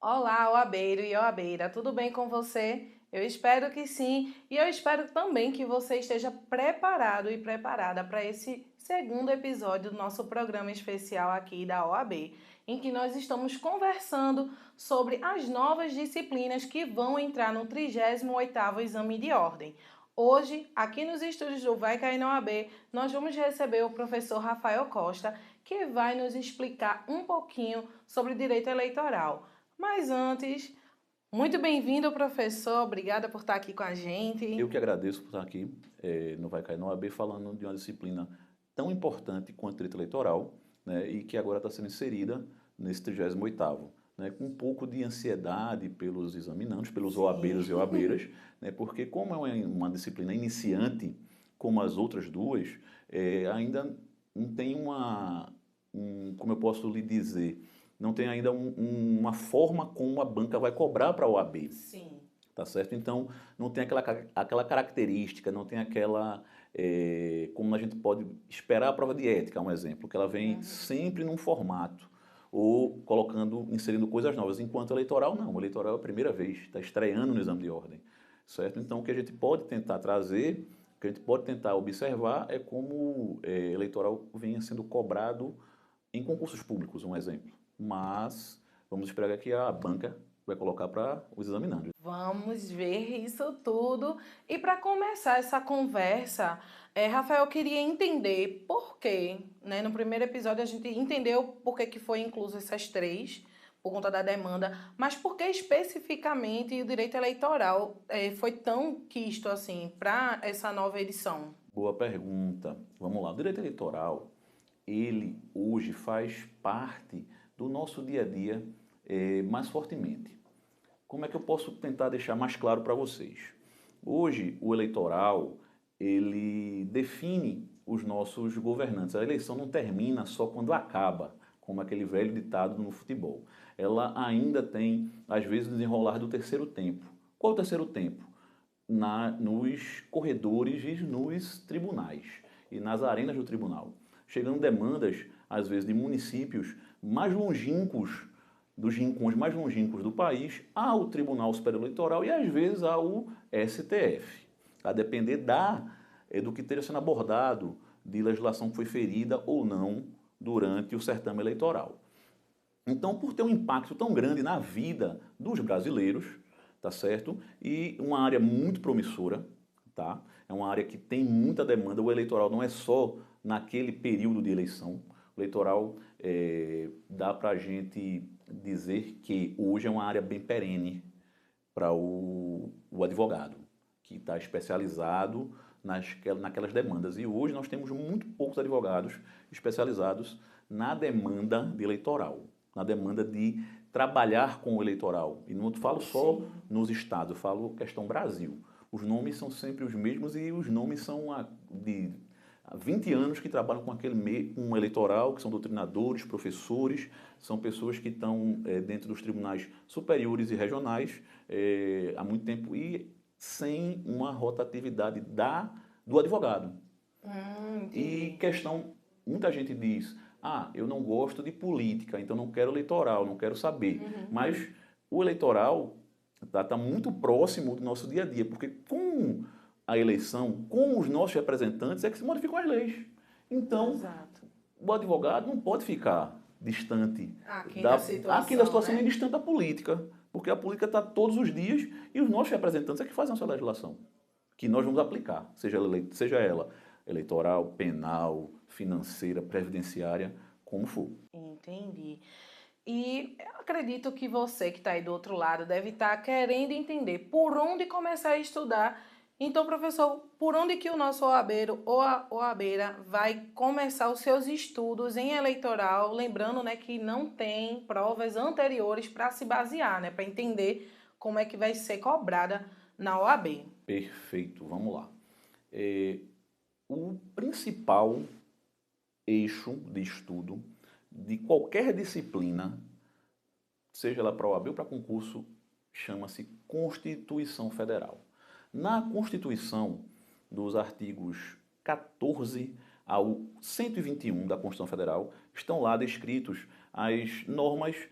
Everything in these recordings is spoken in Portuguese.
Olá, OABeiro e OABeira, tudo bem com você? Eu espero que sim, e eu espero também que você esteja preparado e preparada para esse segundo episódio do nosso programa especial aqui da OAB, em que nós estamos conversando sobre as novas disciplinas que vão entrar no 38º Exame de Ordem. Hoje, aqui nos estúdios do Vai Cair na OAB, nós vamos receber o professor Rafael Costa, que vai nos explicar um pouquinho sobre direito eleitoral. Mas antes, muito bem-vindo, professor. Obrigada por estar aqui com a Eu gente. que agradeço por estar aqui no Vai Cair no AB falando de uma disciplina tão importante quanto direito eleitoral, né, e que agora está sendo inserida nesse 38º, né, com um pouco de ansiedade pelos examinandos, pelos Sim. OABeiros e OABeiras, né, porque como é uma disciplina iniciante, como as outras duas, ainda não tem como eu posso lhe dizer, não tem ainda uma forma como a banca vai cobrar para a OAB. Sim. Tá certo? Então, não tem aquela característica, não tem como a gente pode esperar a prova de ética, um exemplo, que ela vem Uhum. sempre num formato, ou inserindo coisas novas, enquanto eleitoral não, o eleitoral é a primeira vez, está estreando no exame de ordem, certo? Então, o que a gente pode tentar trazer, o que a gente pode tentar observar é como eleitoral venha sendo cobrado em concursos públicos, um exemplo. Mas, vamos esperar que a banca vai colocar para os examinandos. Vamos ver isso tudo. E para começar essa conversa, Rafael, eu queria entender por quê, né? No primeiro episódio a gente entendeu por que foi incluso essas três, por conta da demanda, mas por que especificamente o direito eleitoral foi tão quisto assim para essa nova edição? Boa pergunta. Vamos lá. O direito eleitoral, ele hoje faz parte do nosso dia a dia mais fortemente. Como é que eu posso tentar deixar mais claro para vocês? Hoje, o eleitoral, ele define os nossos governantes. A eleição não termina só quando acaba, como aquele velho ditado no futebol. Ela ainda tem, às vezes, o desenrolar do terceiro tempo. Qual é o terceiro tempo? Nos corredores e nos tribunais e nas arenas do tribunal, chegando demandas, às vezes, de municípios mais longínquos, dos rincões mais longínquos do país, ao Tribunal Superior Eleitoral e, às vezes, ao STF, a depender do que esteja sendo abordado, de legislação que foi ferida ou não durante o certame eleitoral. Então, por ter um impacto tão grande na vida dos brasileiros, tá certo? E uma área muito promissora, tá? É uma área que tem muita demanda. O eleitoral não é só naquele período de eleição. O eleitoral dá para a gente dizer que hoje é uma área bem perene para o advogado, que está especializado naquelas demandas. E hoje nós temos muito poucos advogados especializados na demanda de eleitoral, na demanda de trabalhar com o eleitoral. E não falo só Sim. nos estados, eu falo questão Brasil. Os nomes são sempre os mesmos e os nomes são de há 20 anos que trabalham com aquele meio, com o eleitoral, que são doutrinadores, professores, são pessoas que estão dentro dos tribunais superiores e regionais há muito tempo e sem uma rotatividade do advogado. E Entendi. muita gente diz, eu não gosto de política, então não quero eleitoral, não quero saber. Uhum. Mas o eleitoral está muito próximo do nosso dia a dia, porque com a eleição, com os nossos representantes, é que se modificam as leis. Então, Exato. o advogado não pode ficar distante Aqui da aqui da situação, situação nem né? distante da política, porque a política está todos os dias e os nossos representantes é que fazem a sua legislação, que nós vamos aplicar, seja ela eleitoral, penal, financeira, previdenciária, como for. Entendi. E eu acredito que você que está aí do outro lado deve estar querendo entender por onde começar a estudar. Então, professor, por onde que o nosso OABeiro ou a OABeira vai começar os seus estudos em eleitoral? Lembrando, né, que não tem provas anteriores para se basear, né, para entender como é que vai ser cobrada na OAB. Perfeito, vamos lá. O principal eixo de estudo de qualquer disciplina, seja ela para OAB ou para concurso, chama-se Constituição Federal. Na Constituição, dos artigos 14 ao 121 da Constituição Federal, estão lá descritos as normas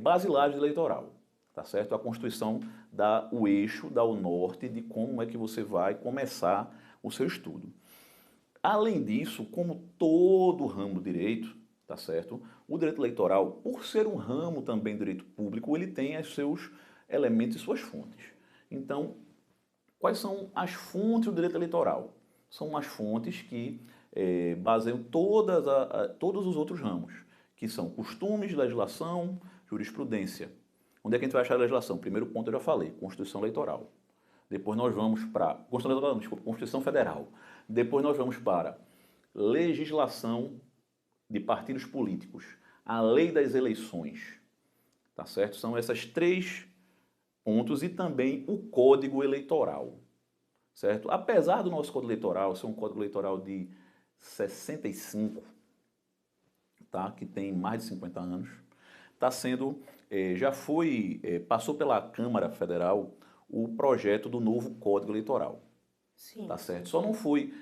basilares do eleitoral, tá certo? A Constituição dá o eixo, dá o norte de como é que você vai começar o seu estudo. Além disso, como todo ramo do direito, tá certo? O direito eleitoral, por ser um ramo também do direito público, ele tem os seus elementos e suas fontes. Então, quais são as fontes do direito eleitoral? São as fontes que baseiam todos os outros ramos, que são costumes, legislação, jurisprudência. Onde é que a gente vai achar a legislação? Primeiro ponto eu já falei, Constituição Eleitoral. Depois nós vamos para Constituição Federal. Depois nós vamos para legislação de partidos políticos, a lei das eleições, tá certo? São esses 3 pontos e também o Código Eleitoral, certo? Apesar do nosso Código Eleitoral ser um Código Eleitoral de 65, tá? Que tem mais de 50 anos, está sendo, passou pela Câmara Federal o projeto do novo Código Eleitoral. Sim. Tá certo? Só não foi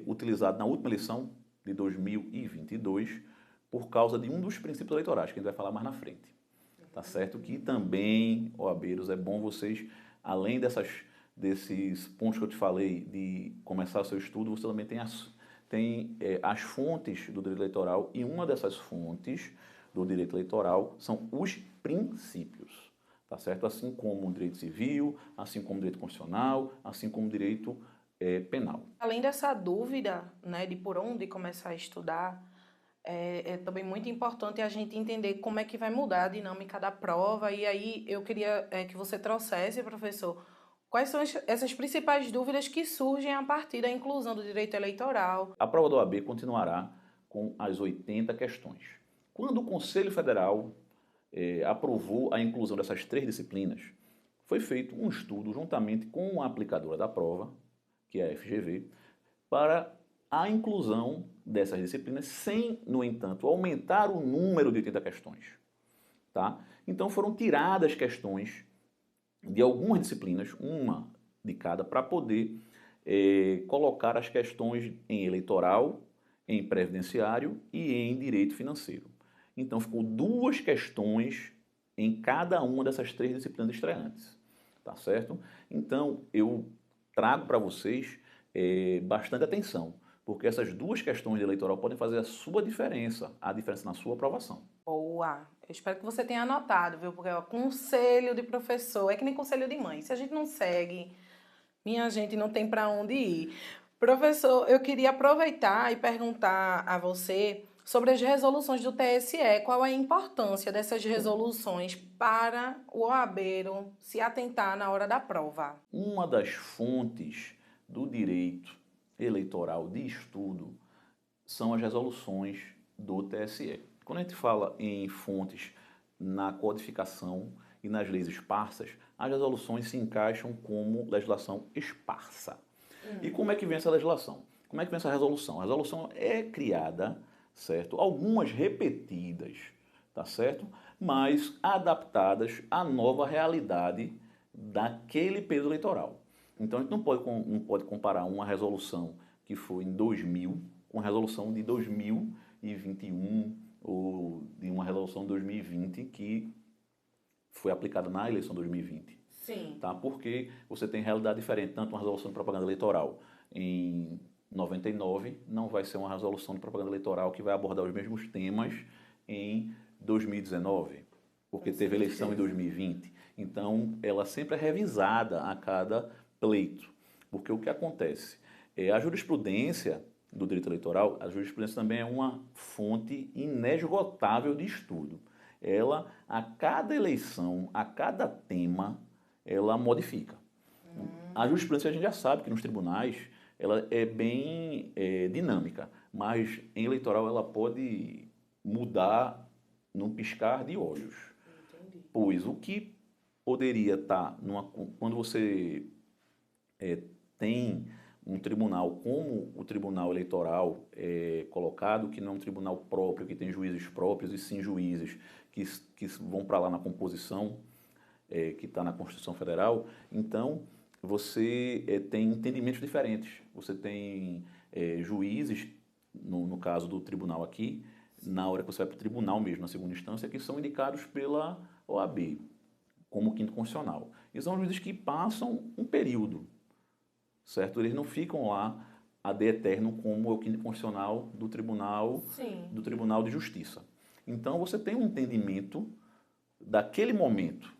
utilizado na última eleição de 2022 por causa de um dos princípios eleitorais, que a gente vai falar mais na frente. Tá certo? Que também, OABeiros, é bom vocês, além desses pontos que eu te falei de começar o seu estudo, você também tem as fontes do direito eleitoral, e uma dessas fontes do direito eleitoral são os princípios. Tá certo? Assim como o direito civil, assim como o direito constitucional, assim como o direito penal. Além dessa dúvida, né, de por onde começar a estudar, é também muito importante a gente entender como é que vai mudar a dinâmica da prova. E aí eu queria que você trouxesse, professor, quais são essas principais dúvidas que surgem a partir da inclusão do direito eleitoral. A prova da OAB continuará com as 80 questões. Quando o Conselho Federal aprovou a inclusão dessas 3 disciplinas, foi feito um estudo juntamente com a aplicadora da prova, que é a FGV, para a inclusão dessas disciplinas sem, no entanto, aumentar o número de 80 questões. Tá? Então foram tiradas questões de algumas disciplinas, uma de cada, para poder colocar as questões em eleitoral, em previdenciário e em direito financeiro. Então ficou 2 questões em cada uma dessas 3 disciplinas estreantes. Tá certo? Então eu trago para vocês bastante atenção, porque essas 2 questões de eleitoral podem fazer a diferença na sua aprovação. Boa! Eu espero que você tenha anotado, viu? Porque conselho de professor é que nem conselho de mãe. Se a gente não segue, minha gente não tem para onde ir. Professor, eu queria aproveitar e perguntar a você sobre as resoluções do TSE. Qual a importância dessas resoluções para o OABeiro se atentar na hora da prova? Uma das fontes do direito eleitoral de estudo são as resoluções do TSE. Quando a gente fala em fontes na codificação e nas leis esparsas, as resoluções se encaixam como legislação esparsa. E como é que vem essa legislação? Como é que vem essa resolução? A resolução é criada, certo? Algumas repetidas, tá certo? Mas adaptadas à nova realidade daquele período eleitoral. Então a gente não pode comparar uma resolução que foi em 2000 com a resolução de 2021 ou de uma resolução de 2020 que foi aplicada na eleição de 2020. Sim. Tá? Porque você tem realidade diferente, tanto uma resolução de propaganda eleitoral em 99 não vai ser uma resolução de propaganda eleitoral que vai abordar os mesmos temas em 2019, porque teve eleição em 2020. Então, ela sempre é revisada a cada pleito. Porque o que acontece? A jurisprudência do direito eleitoral, a jurisprudência também é uma fonte inesgotável de estudo. Ela, a cada eleição, a cada tema, ela modifica. A jurisprudência a gente já sabe que nos tribunais ela é bem dinâmica, mas em eleitoral ela pode mudar num piscar de olhos. Entendi. Pois o que poderia estar quando você tem um tribunal como o Tribunal Eleitoral colocado, que não é um tribunal próprio, que tem juízes próprios, e sim juízes que vão para lá na composição que está na Constituição Federal, então você tem entendimentos diferentes. Você tem juízes, no caso do tribunal aqui, na hora que você vai para o tribunal mesmo, na segunda instância, que são indicados pela OAB, como quinto constitucional. E são juízes que passam um período, certo? Eles não ficam lá ad eterno como é o quinto constitucional Sim. do Tribunal de Justiça. Então, você tem um entendimento daquele momento.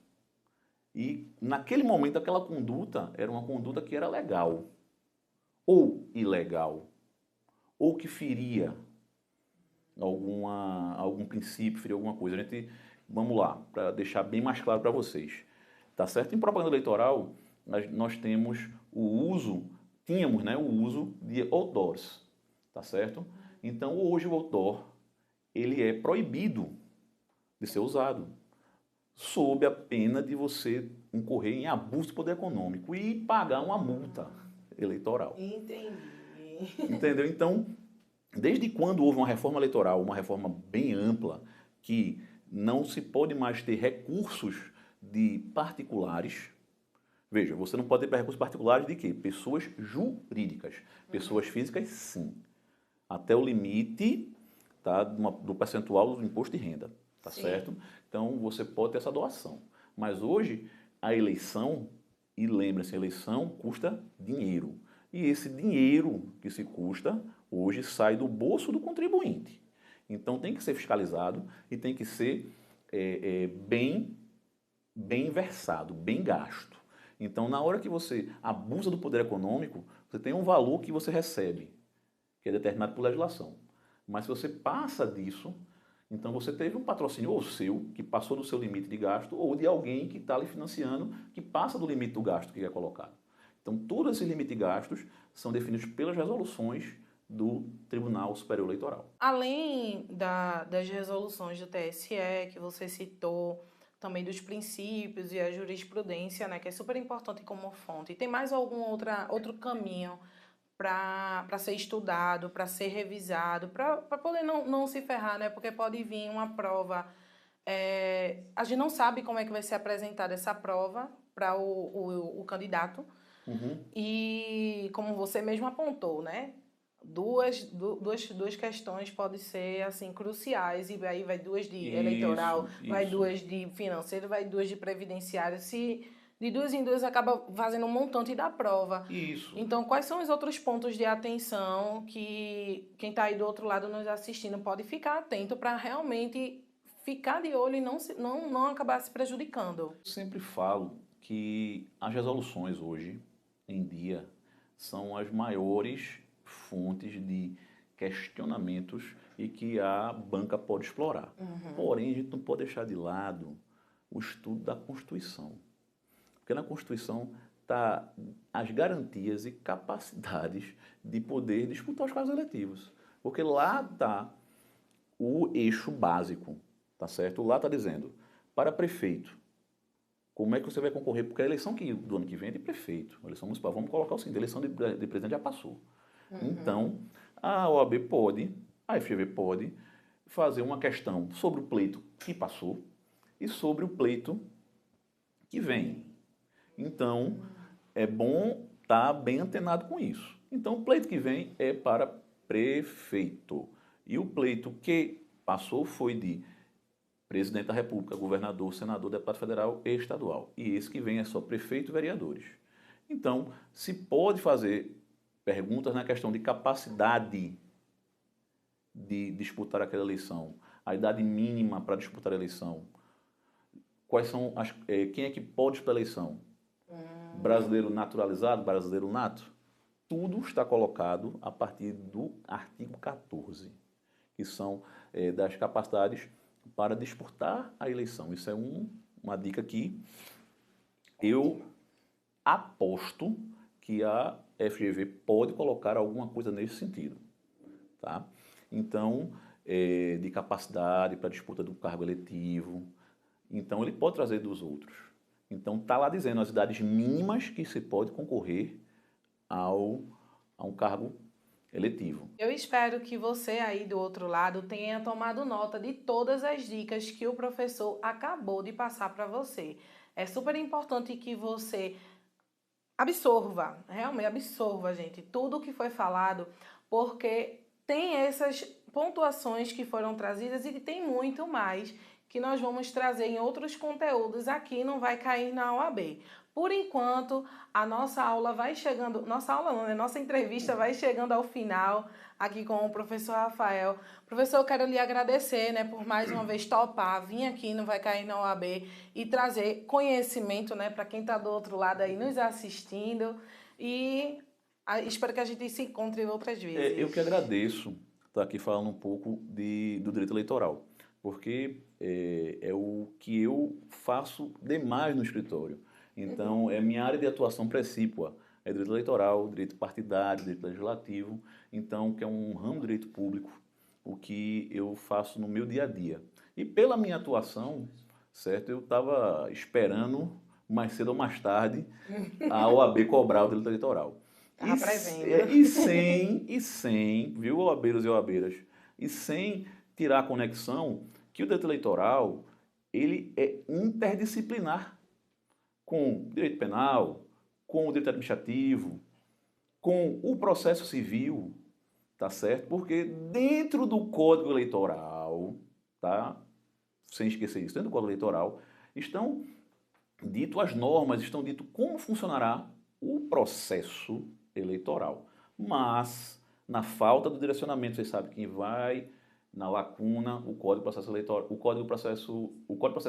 E, naquele momento, aquela conduta era uma conduta que era legal, ou ilegal, ou que feria algum princípio, feria alguma coisa. Vamos lá, para deixar bem mais claro para vocês. Tá certo? Em propaganda eleitoral, nós temos tínhamos, né, o uso de outdoors, tá certo? Então, hoje o outdoor, ele é proibido de ser usado, sob a pena de você incorrer em abuso de poder econômico e pagar uma multa eleitoral. Entendi. Entendeu? Então, desde quando houve uma reforma eleitoral, uma reforma bem ampla, que não se pode mais ter recursos de particulares. Veja, você não pode ter recursos particulares de quê? Pessoas jurídicas. Pessoas físicas, sim. Até o limite, tá, do percentual do imposto de renda. Tá Sim. certo? Então, você pode ter essa doação. Mas hoje, a eleição, e lembre-se, a eleição custa dinheiro. E esse dinheiro que se custa, hoje sai do bolso do contribuinte. Então, tem que ser fiscalizado e tem que ser bem versado, bem gasto. Então, na hora que você abusa do poder econômico, você tem um valor que você recebe, que é determinado por legislação. Mas se você passa disso, então você teve um patrocínio ou seu, que passou do seu limite de gasto, ou de alguém que está lhe financiando, que passa do limite do gasto que é colocado. Então, todos esses limites de gastos são definidos pelas resoluções do Tribunal Superior Eleitoral. Além das resoluções do TSE que você citou, também dos princípios e a jurisprudência, né, que é super importante como fonte, tem mais algum outro caminho para ser estudado, para ser revisado, para poder não se ferrar, né? Porque pode vir uma prova. A gente não sabe como é que vai ser apresentada essa prova para o candidato. Uhum. E como você mesmo apontou, né? Duas questões podem ser assim cruciais, e aí vai duas de eleitoral, vai Isso. duas de financeiro, vai duas de previdenciário. Se de duas em duas acaba fazendo um montante da prova. Isso. Então, quais são os outros pontos de atenção que quem está aí do outro lado nos assistindo pode ficar atento para realmente ficar de olho e não acabar se prejudicando? Eu sempre falo que as resoluções hoje em dia são as maiores fontes de questionamentos e que a banca pode explorar. Porém, a gente não pode deixar de lado o estudo da Constituição. Porque na Constituição está as garantias e capacidades de poder disputar os cargos eletivos. Porque lá está o eixo básico, tá certo? Lá está dizendo, para prefeito, como é que você vai concorrer? Porque a eleição do ano que vem é de prefeito, a eleição municipal. Vamos colocar o seguinte, a eleição de presidente já passou. Então, a OAB pode, a FGV pode fazer uma questão sobre o pleito que passou e sobre o pleito que vem. Então, é bom estar bem antenado com isso. Então, o pleito que vem é para prefeito. E o pleito que passou foi de presidente da República, governador, senador, deputado federal e estadual. E esse que vem é só prefeito e vereadores. Então, se pode fazer perguntas na questão de capacidade de disputar aquela eleição, a idade mínima para disputar a eleição, quem é que pode disputar a eleição? Brasileiro naturalizado, brasileiro nato? Tudo está colocado a partir do artigo 14, que são das capacidades para disputar a eleição. Isso é uma dica que eu aposto que a FGV pode colocar alguma coisa nesse sentido. Tá? Então, de capacidade para disputa do cargo eletivo. Então, ele pode trazer dos outros. Então, está lá dizendo as idades mínimas que se pode concorrer a um cargo eletivo. Eu espero que você aí do outro lado tenha tomado nota de todas as dicas que o professor acabou de passar para você. É super importante que você realmente absorva, gente, tudo o que foi falado, porque tem pontuações que foram trazidas e tem muito mais que nós vamos trazer em outros conteúdos aqui no Vai Cair na OAB. Por enquanto, a nossa aula vai chegando, nossa aula não, né? Nossa entrevista vai chegando ao final aqui com o professor Rafael. Professor, eu quero lhe agradecer, né, por mais uma vez topar, vir aqui no Vai Cair na OAB e trazer conhecimento, né, para quem está do outro lado aí nos assistindo e espero que a gente se encontre outras vezes. Eu que agradeço estar aqui falando um pouco do direito eleitoral, porque é o que eu faço demais no escritório. Então, é minha área de atuação precípua. É direito eleitoral, direito partidário, direito legislativo. Então, que é um ramo do direito público, o que eu faço no meu dia a dia. E pela minha atuação, certo, eu estava esperando, mais cedo ou mais tarde, a OAB cobrar o direito eleitoral. Tá prevendo. E sem, viu, OABeiros e OABeiras, e sem tirar a conexão que o direito eleitoral, ele é interdisciplinar com o direito penal, com o direito administrativo, com o processo civil, tá certo? Porque dentro do Código Eleitoral, tá? Sem esquecer isso, dentro do Código Eleitoral, estão dito as normas, estão dito como funcionará o processo eleitoral. Mas, na falta do direcionamento, vocês sabem quem vai na lacuna, o Código de Processo Eleitoral, o Código de Processo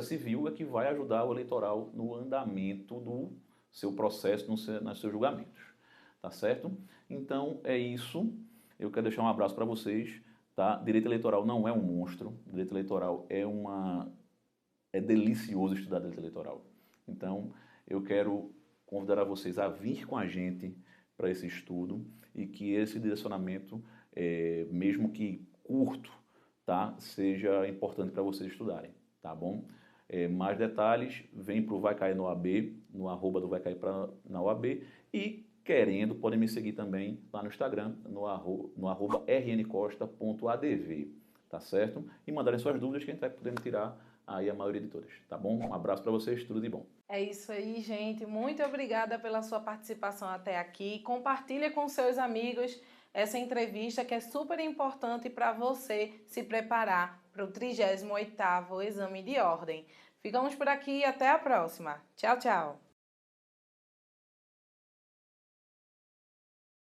Civil é que vai ajudar o eleitoral no andamento do seu processo, nos seus julgamentos. Tá certo? Então, é isso. Eu quero deixar um abraço para vocês. Tá? Direito eleitoral não é um monstro. Direito eleitoral é delicioso estudar direito eleitoral. Então, eu quero convidar vocês a vir com a gente para esse estudo e que esse direcionamento, mesmo que curto, tá, seja importante para vocês estudarem, tá bom? Mais detalhes, vem para o Vai Cair na OAB, no arroba do Vai Cair na OAB e, querendo, podem me seguir também lá no Instagram, no arroba rncosta.adv, tá certo? E mandarem suas dúvidas que a gente vai podendo tirar aí a maioria de todas, tá bom? Um abraço para vocês, tudo de bom. É isso aí, gente. Muito obrigada pela sua participação até aqui. Compartilhe com seus amigos essa entrevista que é super importante para você se preparar para o 38º Exame de Ordem. Ficamos por aqui e até a próxima. Tchau, tchau.